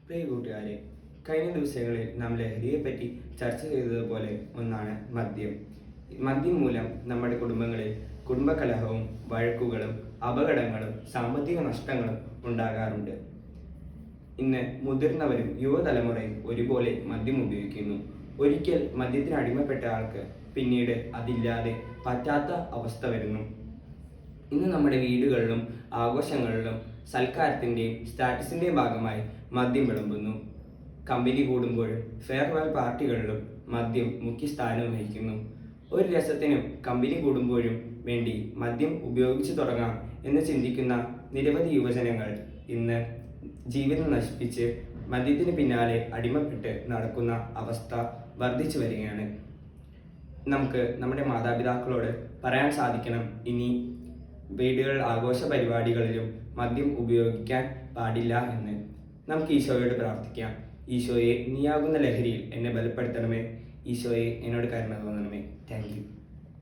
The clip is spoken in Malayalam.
പ്രിയ കൂട്ടുകാരെ, കഴിഞ്ഞ ദിവസങ്ങളിൽ നാം ലഹരിയെപ്പറ്റി ചർച്ച ചെയ്തതുപോലെ ഒന്നാണ് മദ്യം. മദ്യം മൂലം നമ്മുടെ കുടുംബങ്ങളിൽ കുടുംബകലഹവും വഴക്കുകളും അപകടങ്ങളും സാമ്പത്തിക നഷ്ടങ്ങളും ഉണ്ടാകാറുണ്ട്. ഇന്ന് മുതിർന്നവരും യുവതലമുറയും ഒരുപോലെ മദ്യം ഉപയോഗിക്കുന്നു. ഒരിക്കൽ മദ്യത്തിന് അടിമപ്പെട്ട ആൾക്ക് പിന്നീട് അതില്ലാതെ പറ്റാത്ത അവസ്ഥ വരുന്നു. ഇന്ന് നമ്മുടെ വീടുകളിലും ആഘോഷങ്ങളിലും സൽക്കാരത്തിൻ്റെയും സ്റ്റാറ്റസിൻ്റെയും ഭാഗമായി മദ്യം വിളമ്പുന്നു. കമ്പനി കൂടുമ്പോഴും ഫെയർവെൽ പാർട്ടികളിലും മദ്യം മുഖ്യ സ്ഥാനം വഹിക്കുന്നു. ഒരു രസത്തിനും കമ്പനി കൂടുമ്പോഴും വേണ്ടി മദ്യം ഉപയോഗിച്ചു തുടങ്ങാം എന്ന് ചിന്തിക്കുന്ന നിരവധി യുവജനങ്ങൾ ഇന്ന് ജീവിതം നശിപ്പിച്ച് മദ്യത്തിന് പിന്നാലെ അടിമപ്പെട്ട് നടക്കുന്ന അവസ്ഥ വർദ്ധിച്ചു വരികയാണ്. നമുക്ക് നമ്മുടെ മാതാപിതാക്കളോട് പറയാൻ സാധിക്കണം, ഇനി വീടുകൾ ആഘോഷ പരിപാടികളിലും മദ്യം ഉപയോഗിക്കാൻ പാടില്ല എന്ന്. നമുക്ക് ഈശോയോട് പ്രാർത്ഥിക്കാം. ഈശോയെ, നീയാകുന്ന ലഹരിയിൽ എന്നെ ബലപ്പെടുത്തണമേ. ഈശോയെ, എന്നോട് കരുണ തോന്നണമേ. Thank U.